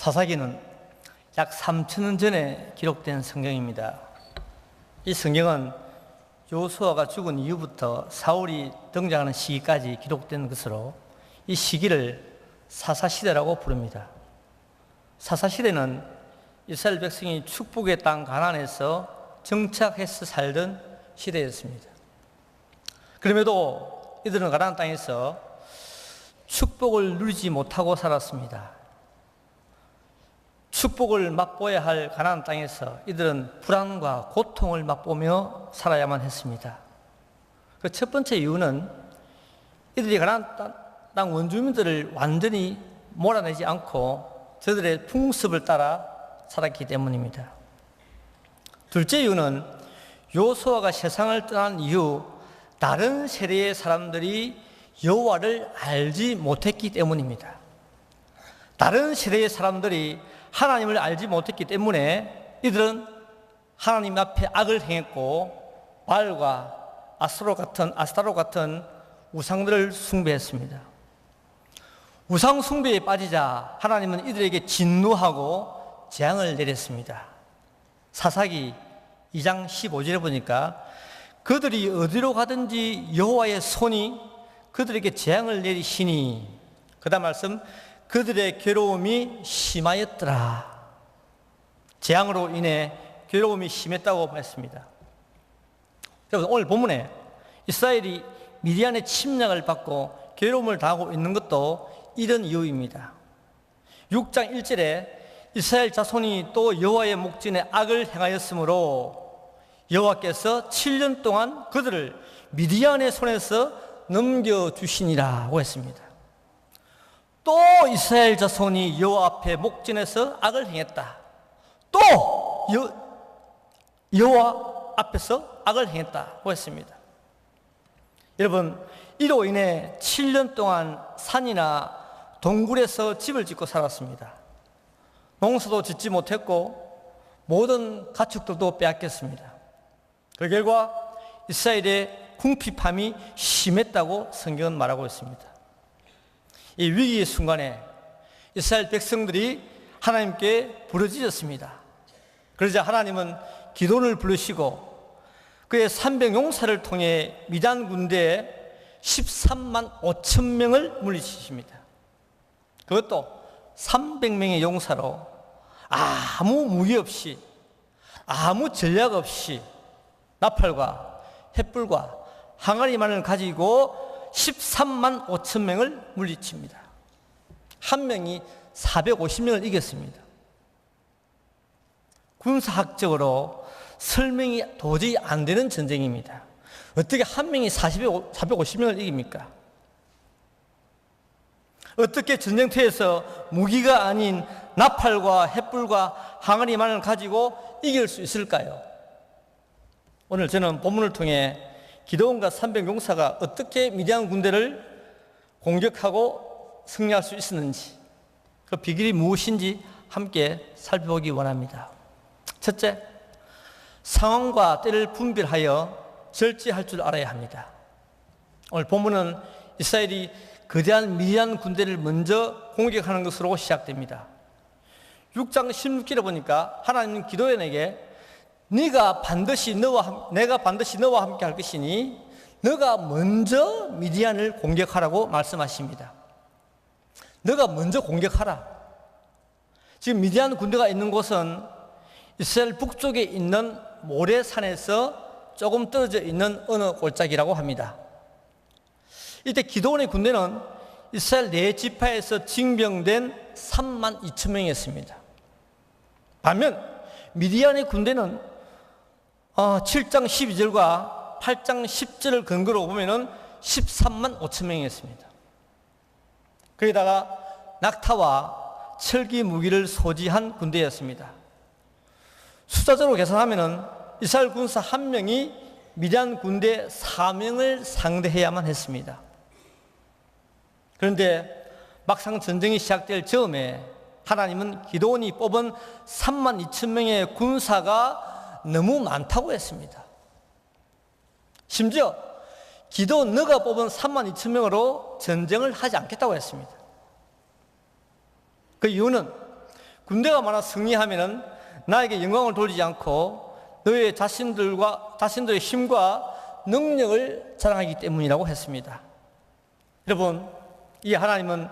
사사기는 약 3,000년 전에 기록된 성경입니다. 이 성경은 여호수아가 죽은 이후부터 사울이 등장하는 시기까지 기록된 것으로 이 시기를 사사시대라고 부릅니다. 사사시대는 이스라엘 백성이 축복의 땅 가나안에서 정착해서 살던 시대였습니다. 그럼에도 이들은 가나안 땅에서 축복을 누리지 못하고 살았습니다. 축복을 맛보아야 할 가나안 땅에서 이들은 불안과 고통을 맛보며 살아야만 했습니다. 그 첫 번째 이유는 이들이 가나안 땅 원주민들을 완전히 몰아내지 않고 저들의 풍습을 따라 살았기 때문입니다. 둘째 이유는 여호수아가 세상을 떠난 이후 다른 세대의 사람들이 여호와를 알지 못했기 때문입니다. 다른 세대의 사람들이 하나님을 알지 못했기 때문에 이들은 하나님 앞에 악을 행했고 바알과 아스타롯 같은 우상들을 숭배했습니다. 우상 숭배에 빠지자 하나님은 이들에게 진노하고 재앙을 내렸습니다. 사사기 2장 15절에 보니까 그들이 어디로 가든지 여호와의 손이 그들에게 재앙을 내리시니, 그 다음 말씀, 그들의 괴로움이 심하였더라. 재앙으로 인해 괴로움이 심했다고 했습니다. 여러분, 오늘 본문에 이스라엘이 미디안의 침략을 받고 괴로움을 당하고 있는 것도 이런 이유입니다. 6장 1절에 이스라엘 자손이 또 여호와의 목전에 악을 행하였으므로 여호와께서 7년 동안 그들을 미디안의 손에서 넘겨주시니라고 했습니다. 또 이스라엘 자손이 여호와 앞에 목전에서 악을 행했다. 또 여호와 앞에서 악을 행했다고 했습니다. 여러분, 이로 인해 7년 동안 산이나 동굴에서 집을 짓고 살았습니다. 농사도 짓지 못했고 모든 가축들도 빼앗겼습니다. 그 결과 이스라엘의 궁핍함이 심했다고 성경은 말하고 있습니다. 이 위기의 순간에 이스라엘 백성들이 하나님께 부르짖었습니다. 그러자 하나님은 기돈을 부르시고 그의 300용사를 통해 미디안 군대에 13만 5천 명을 물리치십니다. 그것도 300명의 용사로 아무 무기 없이, 아무 전략 없이 나팔과 횃불과 항아리만을 가지고 13만 5천 명을 물리칩니다. 한 명이 450명을 이겼습니다. 군사학적으로 설명이 도저히 안 되는 전쟁입니다. 어떻게 한 명이 450명을 이깁니까? 어떻게 전쟁터에서 무기가 아닌 나팔과 횃불과 항아리만을 가지고 이길 수 있을까요? 오늘 저는 본문을 통해 기드온과 300용사가 어떻게 미디안 군대를 공격하고 승리할 수 있었는지, 그 비결이 무엇인지 함께 살펴보기 원합니다. 첫째, 상황과 때를 분별하여 절제할 줄 알아야 합니다. 오늘 본문은 이스라엘이 거대한 미디안 군대를 먼저 공격하는 것으로 시작됩니다. 6장 16절에 보니까 하나님은 기드온에게 내가 반드시 너와 함께 할 것이니 너가 먼저 미디안을 공격하라고 말씀하십니다. 너가 먼저 공격하라. 지금 미디안 군대가 있는 곳은 이스라엘 북쪽에 있는 모레산에서 조금 떨어져 있는 어느 골짜기라고 합니다. 이때 기드온의 군대는 이스라엘 네 지파에서 징병된 3만 2천 명이었습니다. 반면 미디안의 군대는 7장 12절과 8장 10절을 근거로 보면은 13만 5천 명이었습니다. 거기다가 낙타와 철기 무기를 소지한 군대였습니다. 숫자적으로 계산하면은 이스라엘 군사 한 명이 미디안 군대 4명을 상대해야만 했습니다. 그런데 막상 전쟁이 시작될 즈음에 하나님은 기드온이 뽑은 3만 2천 명의 군사가 너무 많다고 했습니다. 심지어 기드온 너가 뽑은 3만 2천 명으로 전쟁을 하지 않겠다고 했습니다. 그 이유는 군대가 많아 승리하면은 나에게 영광을 돌리지 않고 너의 자신들의 힘과 능력을 자랑하기 때문이라고 했습니다. 여러분, 이 하나님은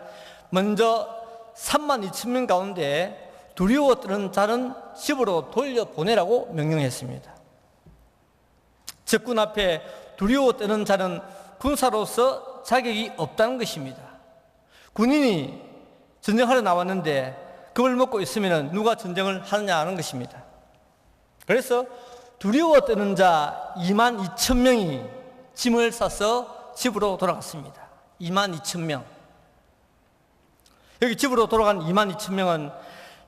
먼저 3만 2천 명 가운데 두려워 떠는 자는 집으로 돌려보내라고 명령했습니다. 적군 앞에 두려워 떠는 자는 군사로서 자격이 없다는 것입니다. 군인이 전쟁하러 나왔는데 그걸 먹고 있으면 누가 전쟁을 하느냐 하는 것입니다. 그래서 두려워 떠는 자 2만 2천 명이 짐을 싸서 집으로 돌아갔습니다. 2만 2천 명. 여기 집으로 돌아간 2만 2천 명은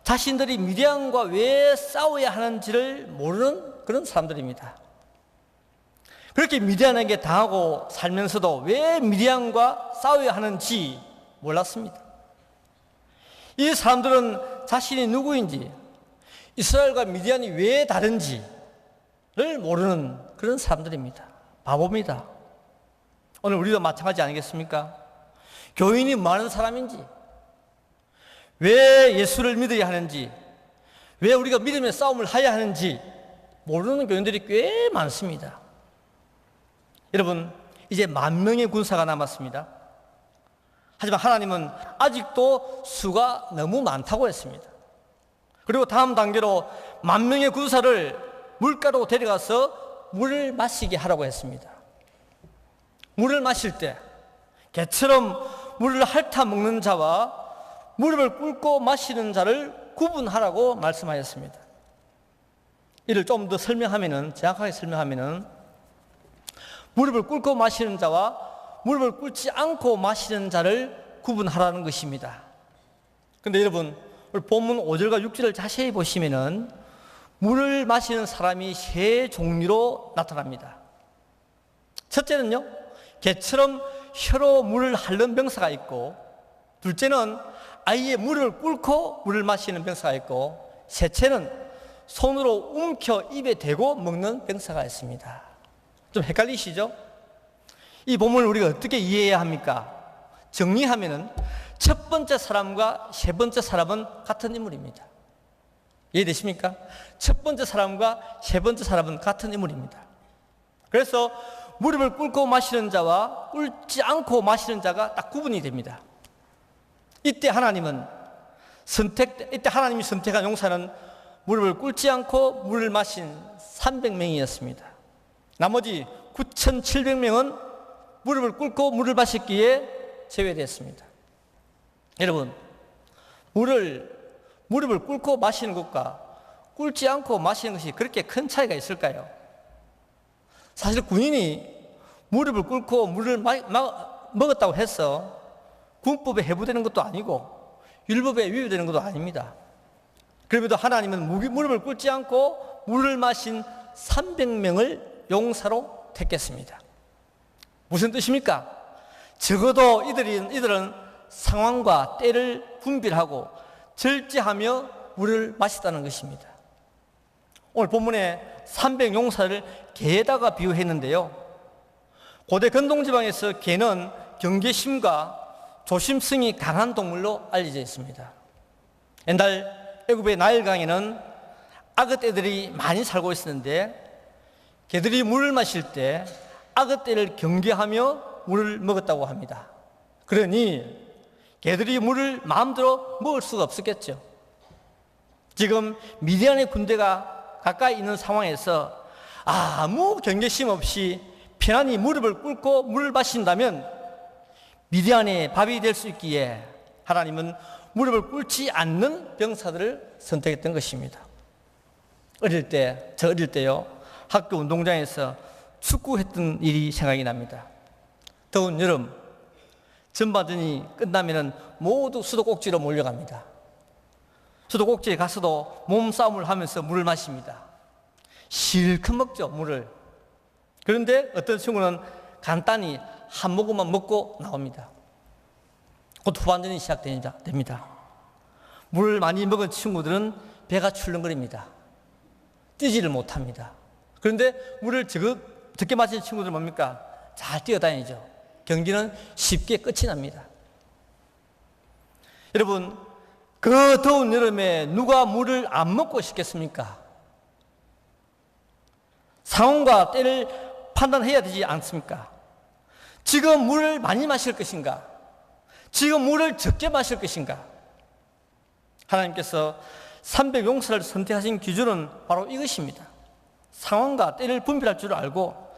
자신들이 미디안과 왜 싸워야 하는지를 모르는 그런 사람들입니다. 그렇게 미디안에게 당하고 살면서도 왜 미디안과 싸워야 하는지 몰랐습니다. 이 사람들은 자신이 누구인지, 이스라엘과 미디안이 왜 다른지를 모르는 그런 사람들입니다. 바보입니다. 오늘 우리도 마찬가지 아니겠습니까? 교인이 뭐 하는 사람인지, 왜 예수를 믿어야 하는지, 왜 우리가 믿음의 싸움을 해야 하는지 모르는 교인들이 꽤 많습니다. 여러분, 이제 10,000명의 군사가 남았습니다. 하지만 하나님은 아직도 수가 너무 많다고 했습니다. 그리고 다음 단계로 10,000명의 군사를 물가로 데려가서 물을 마시게 하라고 했습니다. 물을 마실 때 개처럼 물을 핥아 먹는 자와 무릎을 꿇고 마시는 자를 구분하라고 말씀하셨습니다. 이를 좀 더 정확하게 설명하면은 무릎을 꿇고 마시는 자와 무릎을 꿇지 않고 마시는 자를 구분하라는 것입니다. 그런데 여러분, 본문 5절과 6절을 자세히 보시면은 물을 마시는 사람이 세 종류로 나타납니다. 첫째는요, 개처럼 혀로 물을 핥는 병사가 있고, 둘째는 아예 물을 꿇고 물을 마시는 병사가 있고, 셋째는 손으로 움켜 입에 대고 먹는 병사가 있습니다. 좀 헷갈리시죠? 이 본문을 우리가 어떻게 이해해야 합니까? 정리하면은 첫 번째 사람과 세 번째 사람은 같은 인물입니다. 이해되십니까? 첫 번째 사람과 세 번째 사람은 같은 인물입니다. 그래서 무릎을 꿇고 마시는 자와 꿇지 않고 마시는 자가 딱 구분이 됩니다. 이때 하나님이 선택한 용사는 무릎을 꿇지 않고 물을 마신 300명이었습니다. 나머지 9,700명은 무릎을 꿇고 물을 마셨기에 제외됐습니다. 여러분, 무릎을 꿇고 마시는 것과 꿇지 않고 마시는 것이 그렇게 큰 차이가 있을까요? 사실 군인이 무릎을 꿇고 물을 먹었다고 해서 군법에 해부되는 것도 아니고 율법에 위배되는 것도 아닙니다. 그럼에도 하나님은 무릎을 꿇지 않고 물을 마신 300명을 용사로 택했습니다. 무슨 뜻입니까? 적어도 이들은 상황과 때를 분별하고 절제하며 물을 마셨다는 것입니다. 오늘 본문에 300 용사를 개에다가 비유했는데요. 고대 근동지방에서 개는 경계심과 조심성이 강한 동물로 알려져 있습니다. 옛날 애굽의 나일강에는 악어떼들이 많이 살고 있었는데 개들이 물을 마실 때 악어떼를 경계하며 물을 먹었다고 합니다. 그러니 개들이 물을 마음대로 먹을 수가 없었겠죠. 지금 미디안의 군대가 가까이 있는 상황에서 아무 경계심 없이 편안히 무릎을 꿇고 물을 마신다면 미디안의 밥이 될 수 있기에 하나님은 무릎을 꿇지 않는 병사들을 선택했던 것입니다. 저 어릴 때요, 학교 운동장에서 축구했던 일이 생각이 납니다. 더운 여름, 전반전이 끝나면 모두 수도꼭지로 몰려갑니다. 수도꼭지에 가서도 몸싸움을 하면서 물을 마십니다. 실컷 먹죠, 물을. 그런데 어떤 친구는 간단히 한 모금만 먹고 나옵니다. 곧 후반전이 시작됩니다. 물을 많이 먹은 친구들은 배가 출렁거립니다. 뛰지를 못합니다. 그런데 물을 적게 마신 친구들은 뭡니까? 잘 뛰어다니죠. 경기는 쉽게 끝이 납니다. 여러분, 그 더운 여름에 누가 물을 안 먹고 싶겠습니까? 상황과 때를 판단해야 되지 않습니까? 지금 물을 많이 마실 것인가? 지금 물을 적게 마실 것인가? 하나님께서 300용서를 선택하신 기준은 바로 이것입니다. 상황과 때를 분별할 줄 알고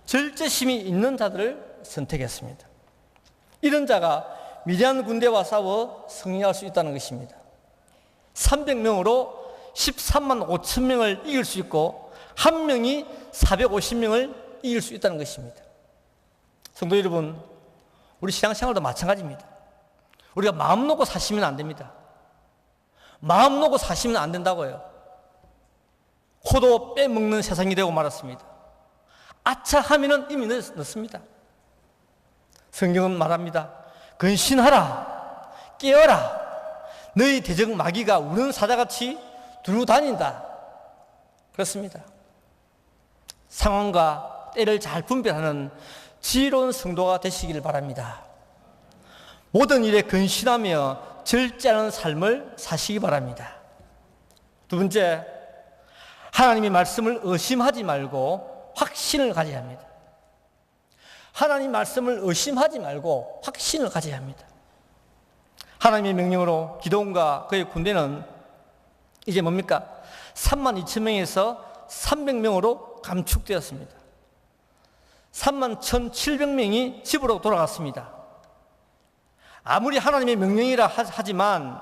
절제심이 있는 자들을 선택했습니다. 이런 자가 미디안 군대와 싸워 승리할 수 있다는 것입니다. 300명으로 13만 5천 명을 이길 수 있고 한 명이 450명을 이길 수 있다는 것입니다. 성도 여러분, 우리 신앙생활도 마찬가지입니다. 우리가 마음 놓고 사시면 안 됩니다. 마음 놓고 사시면 안 된다고요. 코도 빼먹는 세상이 되고 말았습니다. 아차 하면은 이미 늦습니다. 성경은 말합니다. 근신하라, 깨어라. 너희 대적 마귀가 우는 사자같이 두루 다닌다. 그렇습니다. 상황과 때를 잘 분별하는 지혜로운 성도가 되시기를 바랍니다. 모든 일에 근신하며 절제하는 삶을 사시기 바랍니다. 두 번째, 하나님의 말씀을 의심하지 말고 확신을 가져야 합니다. 하나님 말씀을 의심하지 말고 확신을 가져야 합니다. 하나님의 명령으로 기드온과 그의 군대는 이제 뭡니까? 3만 2천 명에서 300명으로 감축되었습니다. 3만 1,700명이 집으로 돌아갔습니다. 아무리 하나님의 명령이라 하지만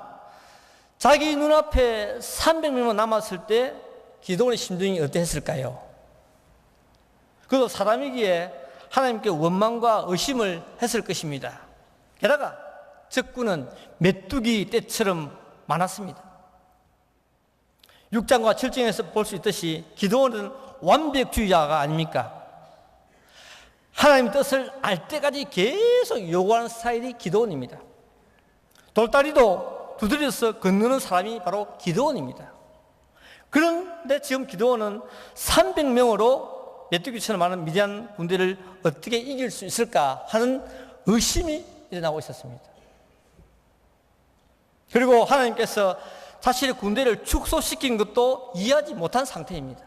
자기 눈앞에 300명만 남았을 때 기드온의 심정이 어땠을까요? 그도 사람이기에 하나님께 원망과 의심을 했을 것입니다. 게다가 적군은 메뚜기 떼처럼 많았습니다. 6장과 7장에서 볼 수 있듯이 기드온은 완벽주의자가 아닙니까? 하나님 뜻을 알 때까지 계속 요구하는 스타일이 기드온입니다. 돌다리도 두드려서 건너는 사람이 바로 기드온입니다. 그런데 지금 기드온은 300명으로 메뚜기처럼 많은 미디안 군대를 어떻게 이길 수 있을까 하는 의심이 일어나고 있었습니다. 그리고 하나님께서 자신의 군대를 축소시킨 것도 이해하지 못한 상태입니다.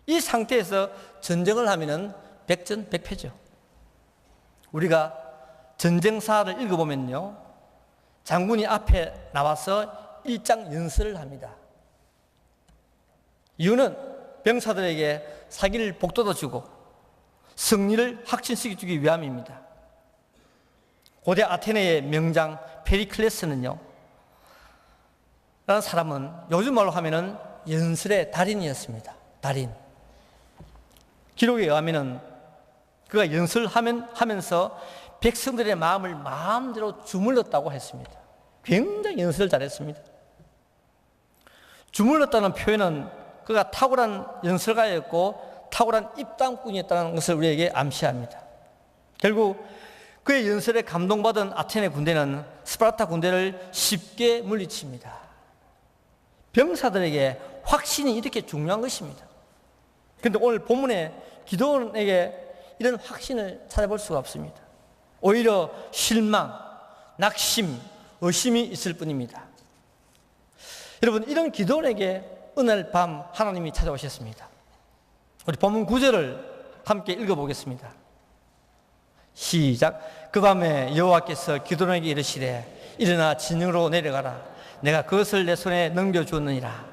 이 상태에서 전쟁을 하면은 백전백패죠. 우리가 전쟁사를 읽어보면요, 장군이 앞에 나와서 일장 연설을 합니다. 이유는 병사들에게 사기를 복돋아주고 승리를 확신시켜주기 위함입니다. 고대 아테네의 명장 페리클레스는요, 라는 사람은 요즘 말로 하면은 연설의 달인이었습니다. 달인. 기록에 의하면은 그가 연설하면서 백성들의 마음을 마음대로 주물렀다고 했습니다. 굉장히 연설을 잘했습니다. 주물렀다는 표현은 그가 탁월한 연설가였고 탁월한 입당꾼이었다는 것을 우리에게 암시합니다. 결국 그의 연설에 감동받은 아테네 군대는 스파르타 군대를 쉽게 물리칩니다. 병사들에게 확신이 이렇게 중요한 것입니다. 그런데 오늘 본문에 기드온에게 이런 확신을 찾아볼 수가 없습니다. 오히려 실망, 낙심, 의심이 있을 뿐입니다. 여러분, 이런 기드온에게 오늘 밤 하나님이 찾아오셨습니다. 우리 본문 9절을 함께 읽어보겠습니다. 시작. 그 밤에 여호와께서 기드온에게 이르시되 일어나 진영으로 내려가라. 내가 그것을 내 손에 넘겨주었느니라.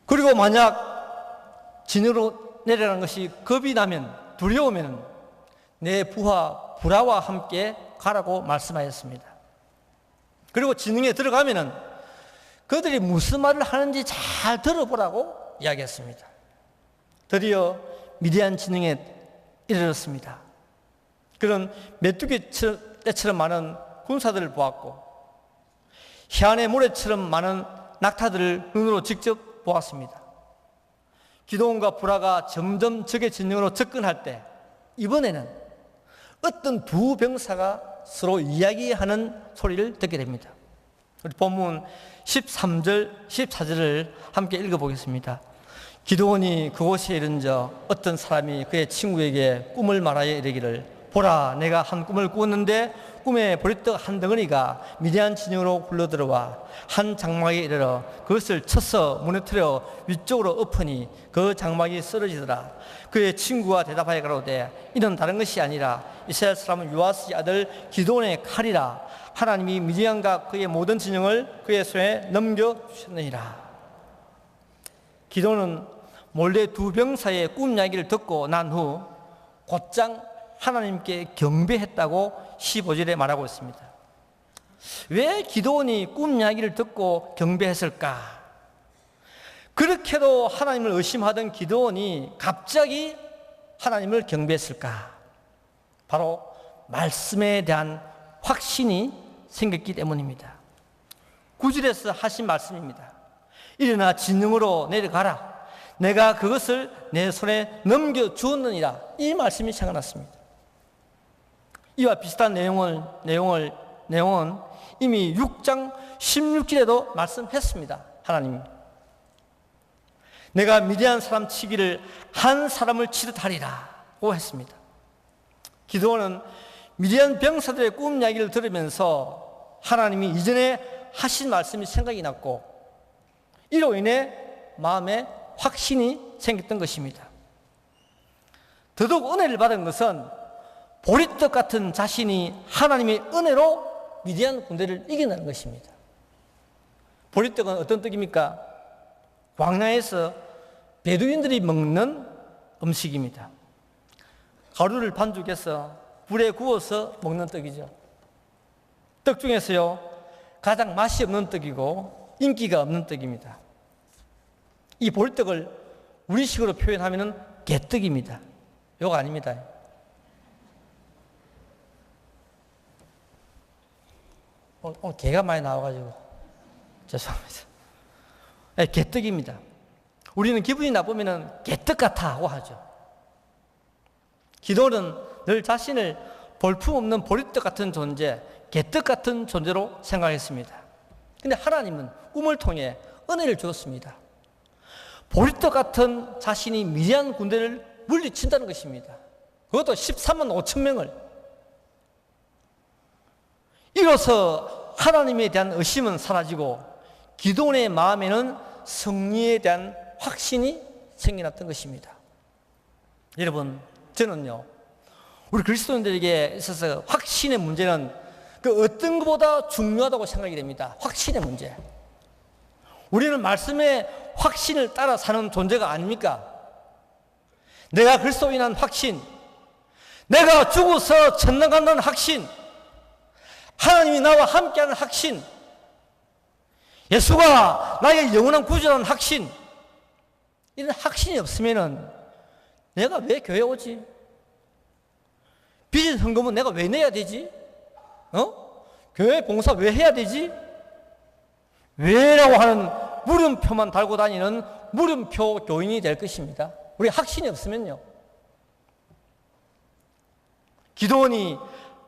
그리고 만약 진영으로 내려가는 것이 겁이 나면, 두려우면 내 부하 브라와 함께 가라고 말씀하였습니다. 그리고 진영에 들어가면은 그들이 무슨 말을 하는지 잘 들어보라고 이야기했습니다. 드디어 미디안 진영에 이르렀습니다. 그런 메뚜기 떼처럼 많은 군사들을 보았고 희안의 모래처럼 많은 낙타들을 눈으로 직접 보았습니다. 기드온과 브라가 점점 적의 진영으로 접근할 때 이번에는 어떤 두 병사가 서로 이야기하는 소리를 듣게 됩니다. 우리 본문 13절, 14절을 함께 읽어보겠습니다. 기드온이 그곳에 이른저 어떤 사람이 그의 친구에게 꿈을 말하여 이르기를 보라, 내가 한 꿈을 꾸었는데 꿈에 보리떡 한 덩어리가 미디안 진영으로 굴러들어와 한 장막에 이르러 그것을 쳐서 무너뜨려 위쪽으로 엎으니 그 장막이 쓰러지더라. 그의 친구가 대답하여 가로되 이는 다른 것이 아니라 이스라엘 사람은 요아스의 아들 기드온의 칼이라. 하나님이 미디안과 그의 모든 진영을 그의 손에 넘겨주셨느니라. 기드온은 몰래 두 병사의 꿈 이야기를 듣고 난 후 곧장 하나님께 경배했다고 15절에 말하고 있습니다. 왜 기드온이 꿈 이야기를 듣고 경배했을까? 그렇게도 하나님을 의심하던 기드온이 갑자기 하나님을 경배했을까? 바로 말씀에 대한 확신이 생겼기 때문입니다. 9절에서 하신 말씀입니다. 일어나 진영으로 내려가라. 내가 그것을 내 손에 넘겨주었느니라. 이 말씀이 생각났습니다. 이와 비슷한 내용은 이미 6장 16절에도 말씀했습니다. 하나님, 내가 미디안 사람 치기를 한 사람을 치듯 하리라고 했습니다. 기드온은 미디안 병사들의 꿈 이야기를 들으면서 하나님이 이전에 하신 말씀이 생각이 났고 이로 인해 마음에 확신이 생겼던 것입니다. 더더욱 은혜를 받은 것은 보리떡 같은 자신이 하나님의 은혜로 미디안 군대를 이겨내는 것입니다. 보리떡은 어떤 떡입니까? 광야에서 베두인들이 먹는 음식입니다. 가루를 반죽해서 불에 구워서 먹는 떡이죠. 떡 중에서요 가장 맛이 없는 떡이고 인기가 없는 떡입니다. 이 보리떡을 우리식으로 표현하면 개떡입니다. 요거 아닙니다. 오늘 개가 많이 나와가지고 죄송합니다. 네, 개떡입니다. 우리는 기분이 나쁘면 개떡 같아고 하죠. 기도는 늘 자신을 볼품없는 보리떡 같은 존재, 개떡 같은 존재로 생각했습니다. 근데 하나님은 꿈을 통해 은혜를 주었습니다. 보리떡 같은 자신이 미디안 군대를 물리친다는 것입니다. 그것도 13만 5천 명을. 이로써 하나님에 대한 의심은 사라지고 기드온의 마음에는 승리에 대한 확신이 생겨났던 것입니다. 여러분, 저는요 우리 그리스도인들에게 있어서 확신의 문제는 그 어떤 것보다 중요하다고 생각이 됩니다. 확신의 문제. 우리는 말씀의 확신을 따라 사는 존재가 아닙니까? 내가 그리스도인한 확신, 내가 죽어서 천당 간다는 확신, 하나님이 나와 함께하는 확신, 예수가 나의 영원한 구주라는 확신, 이런 확신이 없으면 내가 왜 교회 오지? 빚은 헌금은 내가 왜 내야 되지? 교회 봉사 왜 해야 되지? 왜라고 하는 물음표만 달고 다니는 물음표 교인이 될 것입니다. 우리 확신이 없으면요. 기드온이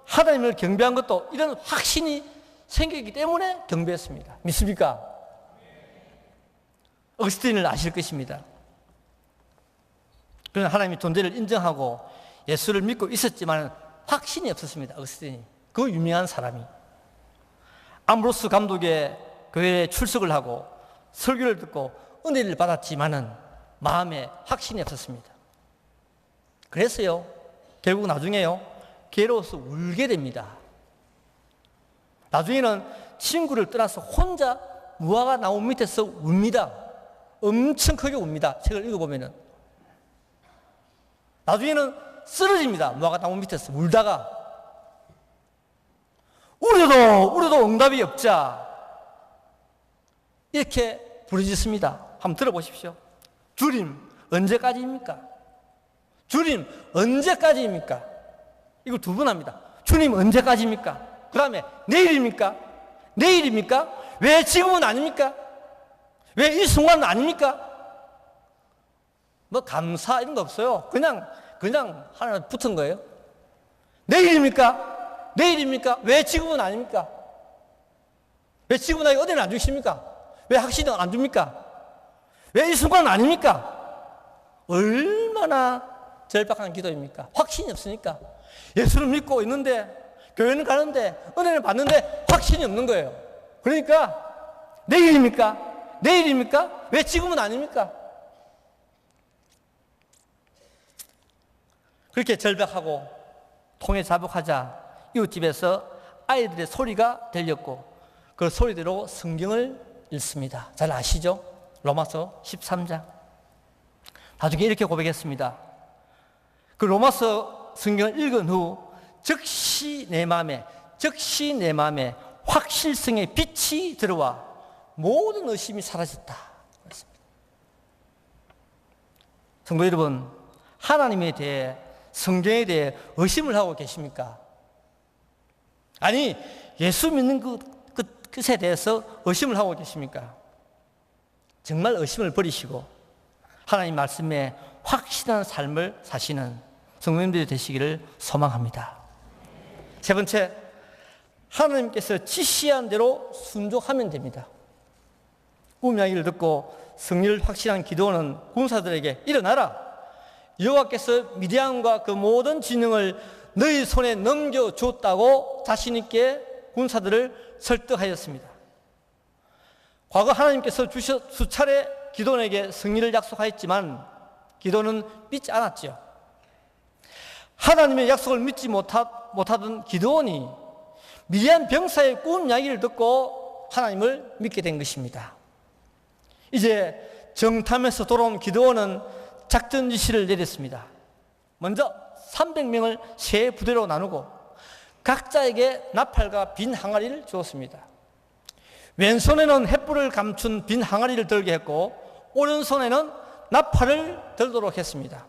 하나님을 경배한 것도 이런 확신이 생기기 때문에 경배했습니다. 믿습니까? 어거스틴을 아실 것입니다. 그는 하나님의 존재를 인정하고 예수를 믿고 있었지만 확신이 없었습니다. 어거스틴이. 그 유명한 사람이. 암브로스 감독의 교회에 출석을 하고 설교를 듣고 은혜를 받았지만은 마음에 확신이 없었습니다. 그래서요, 결국 나중에요, 괴로워서 울게 됩니다. 나중에는 친구를 떠나서 혼자 무화과 나무 밑에서 웁니다. 엄청 크게 웁니다. 책을 읽어보면은. 나중에는 쓰러집니다. 무화과 나무 밑에서 울다가. 울어도 응답이 없자 이렇게 부르짖습니다. 한번 들어보십시오. 주님, 언제까지입니까? 주님, 언제까지입니까? 이걸 두 번 합니다. 주님, 언제까지입니까? 그 다음에 내일입니까? 내일입니까? 왜 지금은 아닙니까? 왜 이 순간은 아닙니까? 뭐 감사 이런 거 없어요. 그냥 하나 붙은 거예요. 내일입니까? 내일입니까? 왜 지금은 아닙니까? 왜 지금은 나에게 은혜를 안 주십니까? 왜 확신을 안 줍니까? 왜 이 순간은 아닙니까? 얼마나 절박한 기도입니까? 확신이 없으니까. 예수를 믿고 있는데 교회는 가는데 은혜는 받는데 확신이 없는 거예요. 그러니까 내일입니까? 내일입니까? 왜 지금은 아닙니까? 그렇게 절벽하고 통해 자복하자 이웃집에서 아이들의 소리가 들렸고 그 소리대로 성경을 읽습니다. 잘 아시죠? 로마서 13장. 나중에 이렇게 고백했습니다. 그 로마서 성경을 읽은 후 즉시 내 마음에 확실성의 빛이 들어와 모든 의심이 사라졌다. 성도 여러분, 하나님에 대해 성경에 대해 의심을 하고 계십니까? 아니, 예수 믿는 그것에 대해서 의심을 하고 계십니까? 정말 의심을 버리시고 하나님 말씀에 확실한 삶을 사시는 성도님들이 되시기를 소망합니다. 세 번째, 하나님께서 지시한 대로 순종하면 됩니다. 꿈 이야기를 듣고 승리를 확신한 기도는 군사들에게 일어나라. 여호와께서 미디안과 그 모든 진영을 너희 손에 넘겨주었다고 자신 있게 군사들을 설득하였습니다. 과거 하나님께서 수차례 기도원에게 승리를 약속하였지만 기도는 믿지 않았죠. 하나님의 약속을 믿지 못하던 기도원이 미디안 병사의 꿈 이야기를 듣고 하나님을 믿게 된 것입니다. 이제 정탐에서 돌아온 기도원은 작전 지시를 내렸습니다. 먼저 300명을 세 부대로 나누고 각자에게 나팔과 빈 항아리를 주었습니다. 왼손에는 횃불을 감춘 빈 항아리를 들게 했고 오른손에는 나팔을 들도록 했습니다.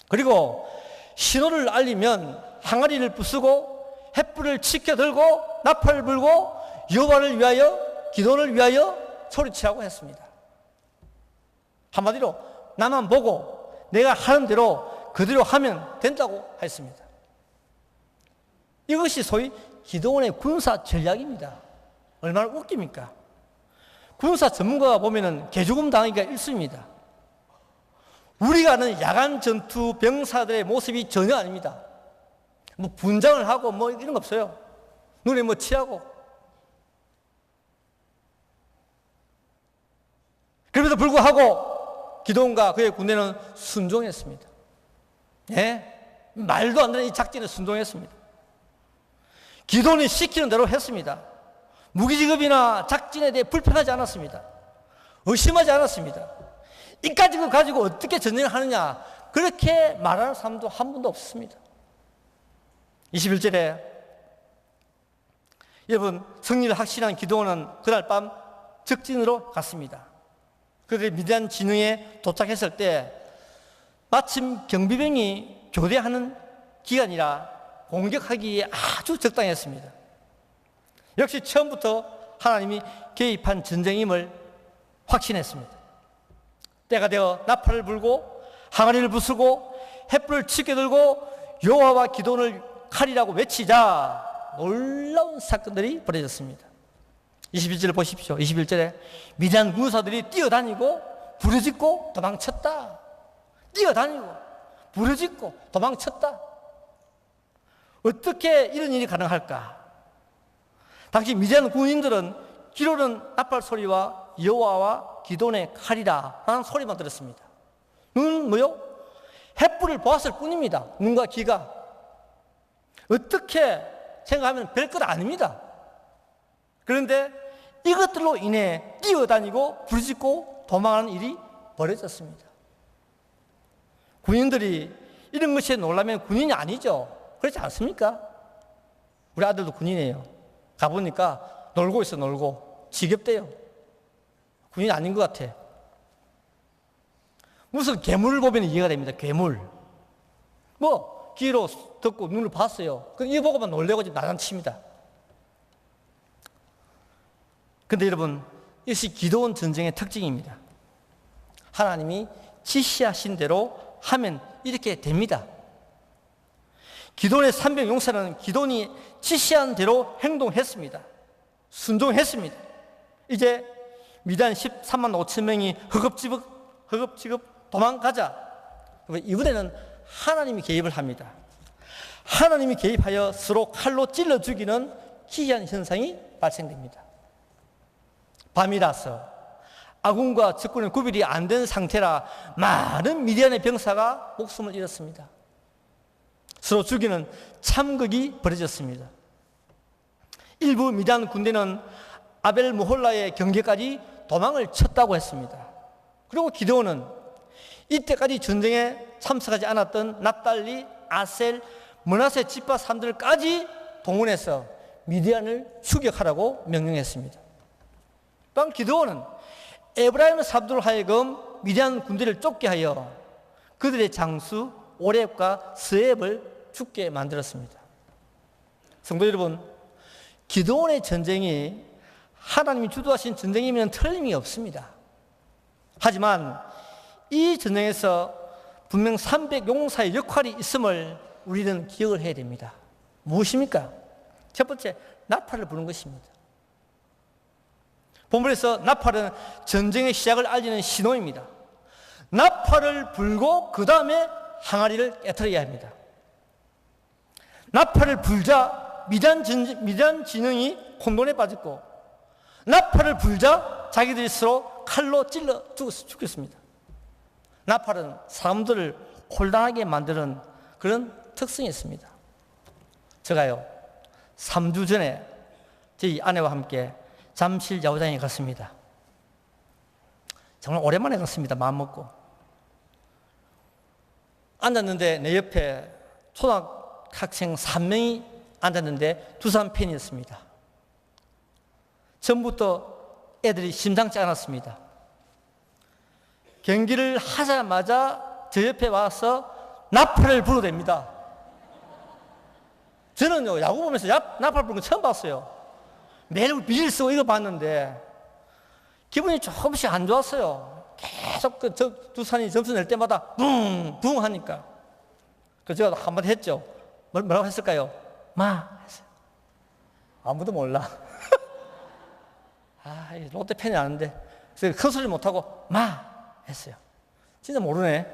그리고 신호를 알리면 항아리를 부수고 횃불을 치켜 들고 나팔을 불고 여호와를 위하여 기도를 위하여 소리치라고 했습니다. 한마디로 나만 보고 내가 하는 대로 그대로 하면 된다고 했습니다. 이것이 소위 기도원의 군사 전략입니다. 얼마나 웃깁니까? 군사 전문가가 보면은 개죽음 당하기가 일쑤입니다. 우리가 아는 야간 전투 병사들의 모습이 전혀 아닙니다. 뭐 분장을 하고 뭐 이런 거 없어요. 눈에 뭐 칠하고. 그럼에도 불구하고 기도원과 그의 군대는 순종했습니다. 예? 말도 안 되는 이 작전에 순종했습니다. 기도원이 시키는 대로 했습니다. 무기지급이나 작전에 대해 불평하지 않았습니다. 의심하지 않았습니다. 이까지 거 가지고 어떻게 전쟁을 하느냐 그렇게 말하는 사람도 한 분도 없습니다. 21절에 여러분 승리를 확신한 기도원은 그날 밤 적진으로 갔습니다. 그들이 미디안 진영에 도착했을 때 마침 경비병이 교대하는 기간이라 공격하기에 아주 적당했습니다. 역시 처음부터 하나님이 개입한 전쟁임을 확신했습니다. 때가 되어 나팔을 불고 항아리를 부수고 횃불을 치게 들고 여호와와 기도원을 칼이라고 외치자 놀라운 사건들이 벌어졌습니다. 21절을 보십시오. 21절에 미디안 군사들이 뛰어다니고 부르짖고 도망쳤다. 뛰어다니고 부르짖고 도망쳤다. 어떻게 이런 일이 가능할까? 당시 미디안 군인들은 기로는 나팔 소리와 여호와와 기도원의 칼이라 라는 소리만 들었습니다. 눈은 뭐요? 횃불을 보았을 뿐입니다. 눈과 귀가. 어떻게 생각하면 별것 아닙니다. 그런데 이것들로 인해 뛰어다니고 부르짖고 도망하는 일이 벌어졌습니다. 군인들이 이런 것에 놀라면 군인이 아니죠. 그렇지 않습니까? 우리 아들도 군인이에요. 가보니까 놀고 있어. 놀고 지겹대요. 군인 아닌 것 같아. 무슨 괴물을 보면 이해가 됩니다. 괴물. 뭐 귀로 듣고 눈을 봤어요. 이거 보고만 놀래가지고 나잔칩니다. 근데 여러분, 이것이 기도원 전쟁의 특징입니다. 하나님이 지시하신 대로 하면 이렇게 됩니다. 기도원의 300 용사는 기도원이 지시한 대로 행동했습니다. 순종했습니다. 이제 미디안 13만 5천 명이 허겁지겁 도망가자. 이번에는 하나님이 개입을 합니다. 하나님이 개입하여 서로 칼로 찔러 죽이는 기이한 현상이 발생됩니다. 밤이라서 아군과 적군의 구별이 안 된 상태라 많은 미디안의 병사가 목숨을 잃었습니다. 서로 죽이는 참극이 벌어졌습니다. 일부 미디안 군대는 아벨 무홀라의 경계까지 도망을 쳤다고 했습니다. 그리고 기드온은 이때까지 전쟁에 참석하지 않았던 납달리, 아셀, 므낫세 지파 사람들까지 동원해서 미디안을 추격하라고 명령했습니다. 또한 기드온은 에브라임 사람들로 하여금 미디안 군대를 쫓게 하여 그들의 장수 오렙과 스앱을 죽게 만들었습니다. 성도 여러분, 기드온의 전쟁이 하나님이 주도하신 전쟁이면 틀림이 없습니다. 하지만 이 전쟁에서 분명 300용사의 역할이 있음을 우리는 기억을 해야 됩니다. 무엇입니까? 첫 번째, 나팔을 부는 것입니다. 본문에서 나팔은 전쟁의 시작을 알리는 신호입니다. 나팔을 불고 그 다음에 항아리를 깨트려야 합니다. 나팔을 불자 미디안 진영이 혼돈에 빠졌고, 나팔을 불자 자기들이 서로 칼로 찔러 죽였습니다. 나팔은 사람들을 혼란하게 만드는 그런 특성이 있습니다. 제가요 3주 전에 저희 아내와 함께 잠실 야구장에 갔습니다. 정말 오랜만에 갔습니다. 마음먹고 앉았는데 내 옆에 초등학생 3명이 앉았는데 두산 팬이었습니다. 처음부터 애들이 심상치 않았습니다. 경기를 하자마자 저 옆에 와서 나팔을 불어댑니다. 저는요 야구 보면서 나팔 부는 거 처음 봤어요. 매일 비닐 쓰고 이거 봤는데 기분이 조금씩 안 좋았어요. 계속 두산이 점수 낼 때마다 붕붕 하니까. 그래서 제가 한마디 했죠. 뭐라고 했을까요? 마 했어요. 아무도 몰라. 롯데 팬이 아는데 그래서 큰 소리 못하고 마 했어요. 진짜 모르네.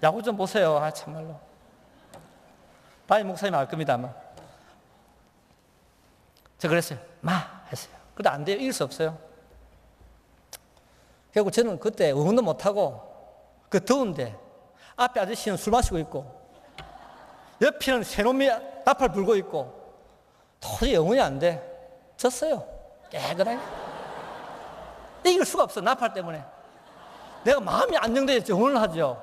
야구 좀 보세요. 참말로. 바이 목사님 알 겁니다 아마. 저 그랬어요. 마 했어요. 근데 안 돼요. 이길 수 없어요. 결국 저는 그때 응원도 못하고 그 더운데 앞에 아저씨는 술 마시고 있고 옆에는 새놈이 나팔 불고 있고 도저히 영원이 안 돼. 졌어요. 깨끗하게. 이길 수가 없어. 나팔 때문에. 내가 마음이 안정돼야지 응원을 하죠.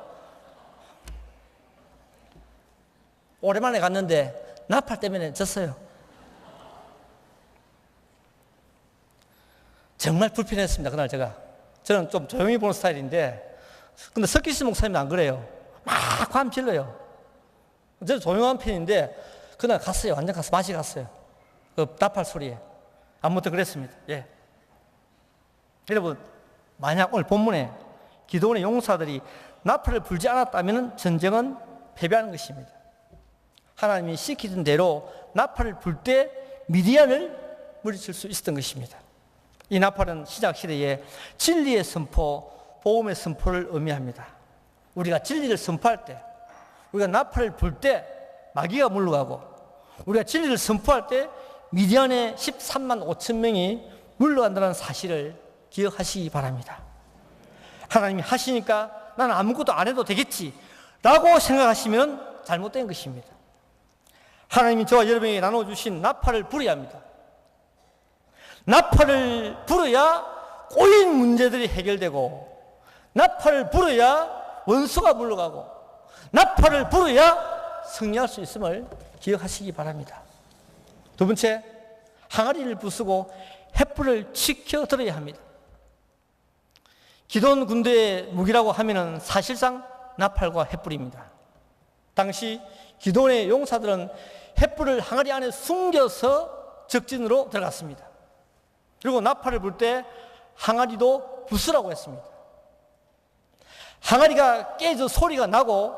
오랜만에 갔는데 나팔 때문에 졌어요. 정말 불편했습니다. 그날 제가. 저는 좀 조용히 보는 스타일인데 근데 석기시 목사님은 안 그래요. 막 감 질러요. 저는 조용한 편인데 그날 갔어요. 완전 갔어요. 맛이 갔어요. 그 나팔 소리에. 아무튼 그랬습니다. 예. 여러분, 만약 오늘 본문에 기드온의 용사들이 나팔을 불지 않았다면 전쟁은 패배하는 것입니다. 하나님이 시키던 대로 나팔을 불 때 미디안을 물리칠 수 있었던 것입니다. 이 나팔은 시작 시대에 진리의 선포, 복음의 선포를 의미합니다. 우리가 진리를 선포할 때, 우리가 나팔을 불 때 마귀가 물러가고, 우리가 진리를 선포할 때 미디안의 13만 5천 명이 물러간다는 사실을 기억하시기 바랍니다. 하나님이 하시니까 나는 아무것도 안 해도 되겠지 라고 생각하시면 잘못된 것입니다. 하나님이 저와 여러분에게 나눠주신 나팔을 불어야 합니다. 나팔을 불어야 꼬인 문제들이 해결되고, 나팔을 불어야 원수가 물러가고, 나팔을 불어야 승리할 수 있음을 기억하시기 바랍니다. 두 번째, 항아리를 부수고 횃불을 지켜들어야 합니다. 기드온 군대의 무기라고 하면은 사실상 나팔과 횃불입니다. 당시 기드온의 용사들은 횃불을 항아리 안에 숨겨서 적진으로 들어갔습니다. 그리고 나팔을 불 때 항아리도 부수라고 했습니다. 항아리가 깨져 소리가 나고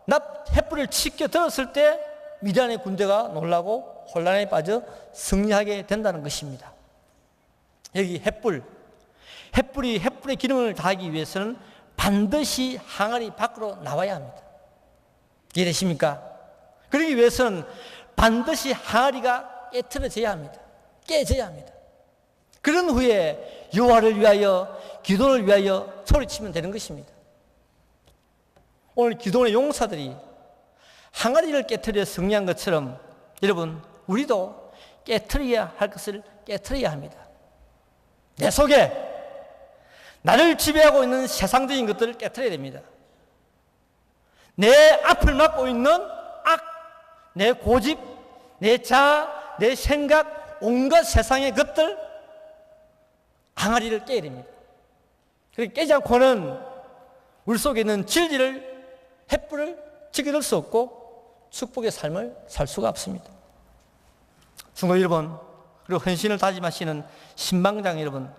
횃불을 치켜 들었을 때 미디안의 군대가 놀라고 혼란에 빠져 승리하게 된다는 것입니다. 여기 횃불이 횃불의 기능을 다하기 위해서는 반드시 항아리 밖으로 나와야 합니다. 이해되십니까? 그러기 위해서는 반드시 항아리가 깨트려져야 합니다. 깨져야 합니다. 그런 후에 여호와를 위하여, 기도를 위하여 소리치면 되는 것입니다. 오늘 기도원의 용사들이 항아리를 깨트려 승리한 것처럼 여러분, 우리도 깨트려야 할 것을 깨트려야 합니다. 내 속에 나를 지배하고 있는 세상적인 것들을 깨트려야 됩니다. 내 앞을 막고 있는 악, 내 고집, 내 자아, 내 생각, 온갖 세상의 것들, 항아리를 깨야 됩니다. 그렇게 깨지 않고는 우리 속에 있는 진리를, 횃불을 지켜들 수 없고 축복의 삶을 살 수가 없습니다. 중고 여러분, 그리고 헌신을 다짐하시는 신방장 여러분,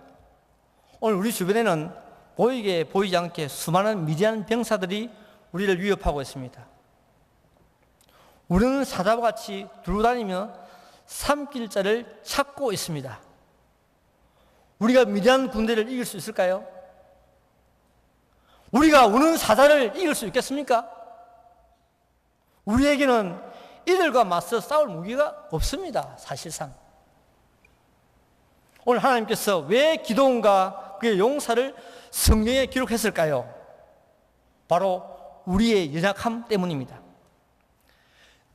오늘 우리 주변에는 보이게 보이지 않게 수많은 미디안 병사들이 우리를 위협하고 있습니다. 우리는 사자와 같이 두루 다니며 삼킬 자를 찾고 있습니다. 우리가 미디안 군대를 이길 수 있을까요? 우리가 우는 사자를 이길 수 있겠습니까? 우리에게는 이들과 맞서 싸울 무기가 없습니다. 사실상. 오늘 하나님께서 왜 기도원과 그의 용사를 성경에 기록했을까요? 바로 우리의 연약함 때문입니다.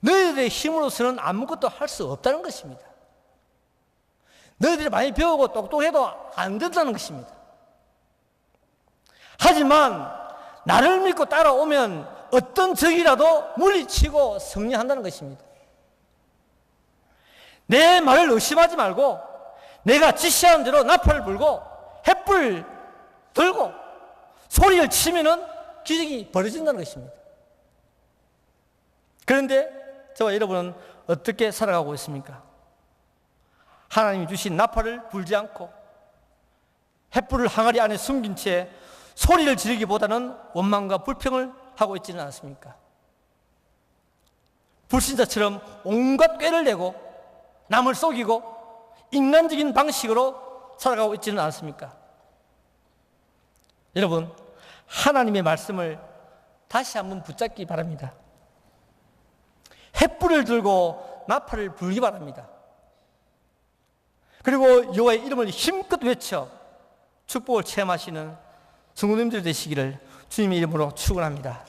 너희들의 힘으로서는 아무것도 할 수 없다는 것입니다. 너희들이 많이 배우고 똑똑해도 안 된다는 것입니다. 하지만 나를 믿고 따라오면 어떤 적이라도 물리치고 승리한다는 것입니다. 내 말을 의심하지 말고 내가 지시하는 대로 나팔을 불고 횃불 들고 소리를 치면은 기적이 벌어진다는 것입니다. 그런데 저와 여러분은 어떻게 살아가고 있습니까? 하나님이 주신 나팔을 불지 않고 횃불을 항아리 안에 숨긴 채 소리를 지르기보다는 원망과 불평을 하고 있지는 않습니까? 불신자처럼 온갖 꾀를 내고 남을 속이고 인간적인 방식으로 살아가고 있지는 않습니까? 여러분, 하나님의 말씀을 다시 한번 붙잡기 바랍니다. 횃불을 들고 나팔을 불기 바랍니다. 그리고 여호와의 이름을 힘껏 외쳐 축복을 체험하시는 성도님들 되시기를 주님의 이름으로 축원합니다.